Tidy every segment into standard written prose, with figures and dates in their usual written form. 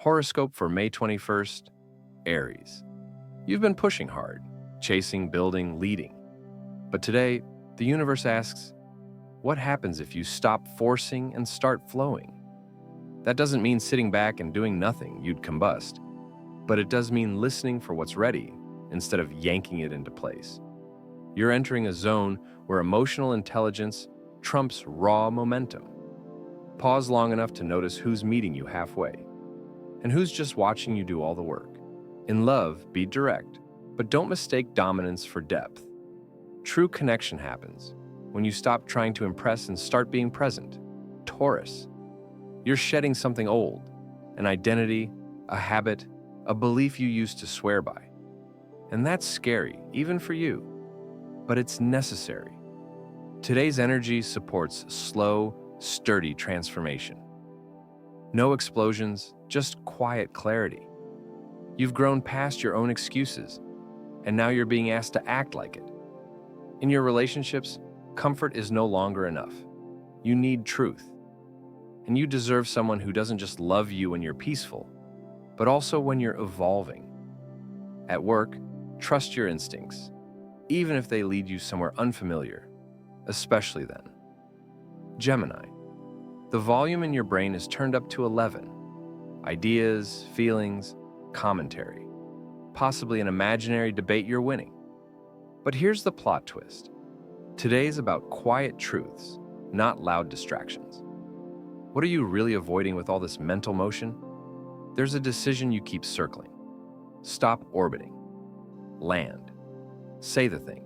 Horoscope for May 21st, Aries. You've been pushing hard, chasing, building, leading. But today, the universe asks, what happens if you stop forcing and start flowing? That doesn't mean sitting back and doing nothing, you'd combust. But it does mean listening for what's ready instead of yanking it into place. You're entering a zone where emotional intelligence trumps raw momentum. Pause long enough to notice who's meeting you halfway and who's just watching you do all the work. In love, be direct, but don't mistake dominance for depth. True connection happens when you stop trying to impress and start being present. Taurus. You're shedding something old, an identity, a habit, a belief you used to swear by. And that's scary, even for you. But it's necessary. Today's energy supports slow, sturdy transformation. No explosions, just quiet clarity. You've grown past your own excuses, and now you're being asked to act like it. In your relationships, comfort is no longer enough. You need truth. And you deserve someone who doesn't just love you when you're peaceful, but also when you're evolving. At work, trust your instincts, even if they lead you somewhere unfamiliar, especially then. Gemini. The volume in your brain is turned up to 11. Ideas, feelings, commentary. Possibly an imaginary debate you're winning. But here's the plot twist. Today's about quiet truths, not loud distractions. What are you really avoiding with all this mental motion? There's a decision you keep circling. Stop orbiting. Land. Say the thing.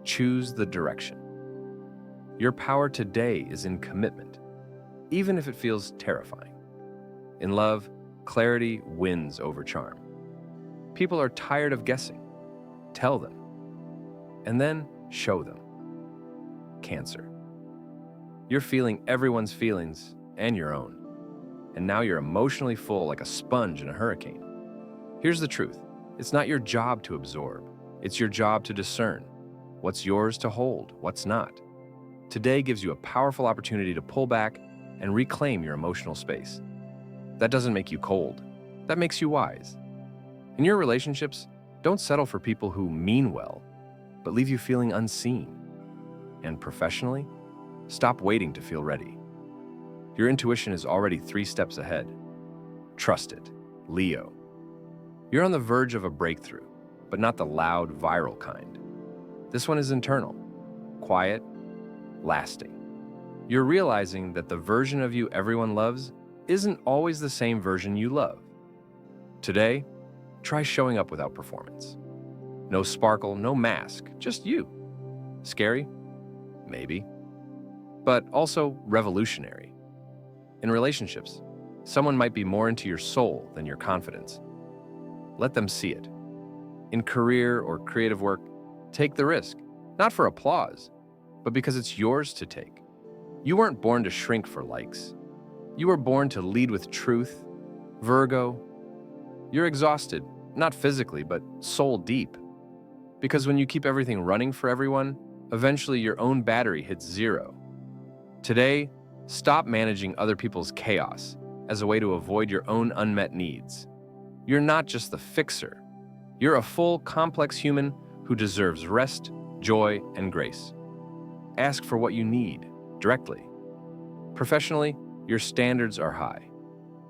Choose the direction. Your power today is in commitment, even if it feels terrifying. In love, clarity wins over charm. People are tired of guessing. Tell them. And then show them. Cancer. You're feeling everyone's feelings and your own. And now you're emotionally full like a sponge in a hurricane. Here's the truth. It's not your job to absorb. It's your job to discern. What's yours to hold, what's not. Today gives you a powerful opportunity to pull back and reclaim your emotional space. That doesn't make you cold. That makes you wise. In your relationships, don't settle for people who mean well, but leave you feeling unseen. And professionally, stop waiting to feel ready. Your intuition is already 3 steps ahead. Trust it. Leo. You're on the verge of a breakthrough, but not the loud, viral kind. This one is internal, quiet, lasting. You're realizing that the version of you everyone loves isn't always the same version you love. Today, try showing up without performance. No sparkle, no mask, just you. Scary? Maybe. But also revolutionary. In relationships, someone might be more into your soul than your confidence. Let them see it. In career or creative work, take the risk, not for applause, but because it's yours to take. You weren't born to shrink for likes. You were born to lead with truth. Virgo, you're exhausted, not physically, but soul deep. Because when you keep everything running for everyone, eventually your own battery hits 0. Today, stop managing other people's chaos as a way to avoid your own unmet needs. You're not just the fixer. You're a full, complex human who deserves rest, joy, and grace. Ask for what you need, directly. Professionally, your standards are high,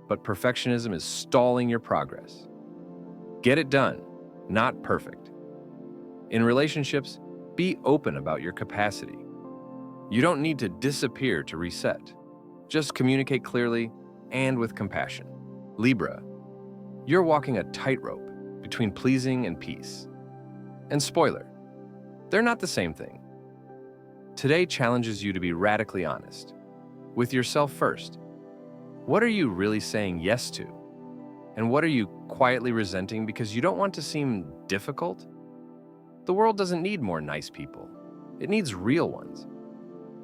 but perfectionism is stalling your progress. Get it done, not perfect. In relationships, be open about your capacity. You don't need to disappear to reset. Just communicate clearly and with compassion. Libra, you're walking a tightrope between pleasing and peace. And spoiler, they're not the same thing. Today challenges you to be radically honest. With yourself first. What are you really saying yes to? And what are you quietly resenting because you don't want to seem difficult? The world doesn't need more nice people. It needs real ones.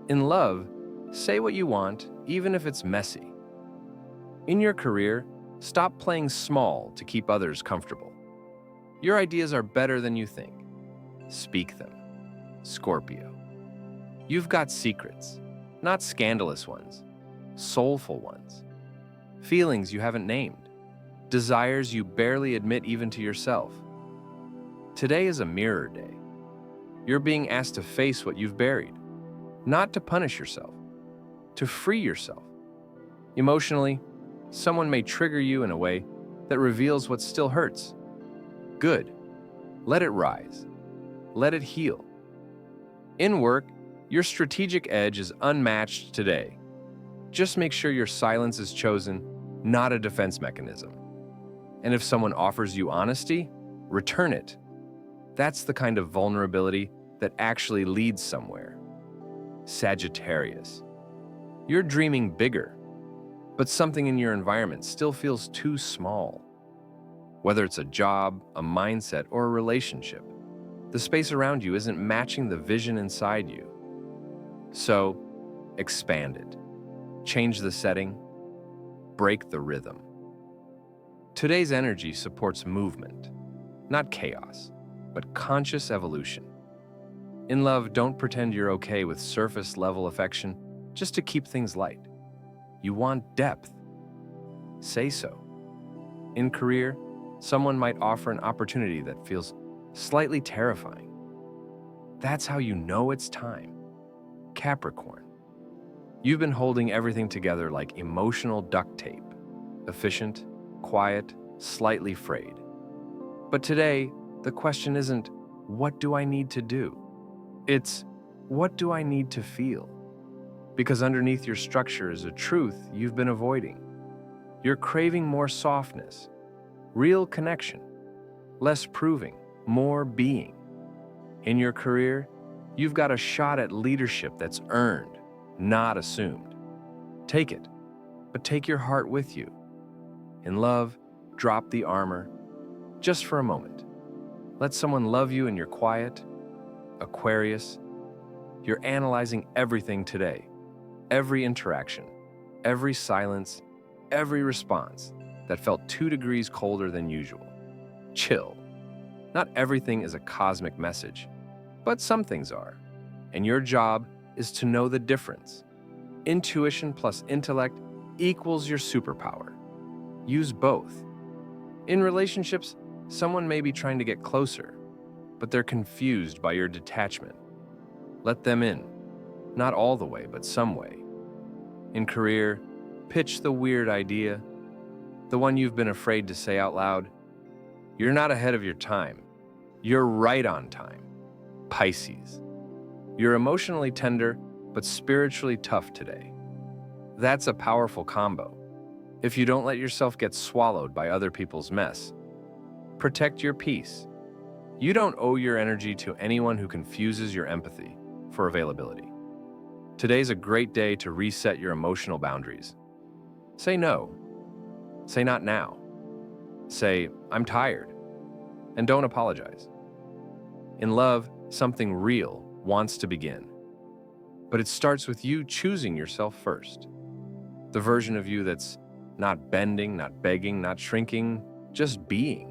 In love, say what you want, even if it's messy. In your career, stop playing small to keep others comfortable. Your ideas are better than you think. Speak them. Scorpio. You've got secrets, not scandalous ones, soulful ones. Feelings you haven't named, desires you barely admit even to yourself. Today is a mirror day. You're being asked to face what you've buried, not to punish yourself, to free yourself. Emotionally, someone may trigger you in a way that reveals what still hurts. Good. Let it rise. Let it heal. In work, your strategic edge is unmatched today. Just make sure your silence is chosen, not a defense mechanism. And if someone offers you honesty, return it. That's the kind of vulnerability that actually leads somewhere. Sagittarius. You're dreaming bigger, but something in your environment still feels too small. Whether it's a job, a mindset, or a relationship, the space around you isn't matching the vision inside you. So, expand it. Change the setting. Break the rhythm. Today's energy supports movement, not chaos, but conscious evolution. In love, don't pretend you're okay with surface-level affection just to keep things light. You want depth. Say so. In career, someone might offer an opportunity that feels slightly terrifying. That's how you know it's time. Capricorn. You've been holding everything together like emotional duct tape. Efficient, quiet, slightly frayed. But today, the question isn't, what do I need to do? It's, what do I need to feel? Because underneath your structure is a truth you've been avoiding. You're craving more softness, real connection, less proving, more being. In your career, you've got a shot at leadership that's earned, not assumed. Take it, but take your heart with you. In love, drop the armor, just for a moment. Let someone love you in your quiet. Aquarius, you're analyzing everything today. Every interaction, every silence, every response that felt 2 degrees colder than usual. Chill. Not everything is a cosmic message, but some things are. And your job is to know the difference. Intuition plus intellect equals your superpower. Use both. In relationships, someone may be trying to get closer, but they're confused by your detachment. Let them in. Not all the way, but some way. In career, pitch the weird idea, the one you've been afraid to say out loud. You're not ahead of your time. You're right on time. Pisces. You're emotionally tender, but spiritually tough today. That's a powerful combo. If you don't let yourself get swallowed by other people's mess, protect your peace. You don't owe your energy to anyone who confuses your empathy for availability. Today's a great day to reset your emotional boundaries. Say no. Say not now. Say, I'm tired. And don't apologize. In love, something real wants to begin. But it starts with you choosing yourself first. The version of you that's not bending, not begging, not shrinking, just being.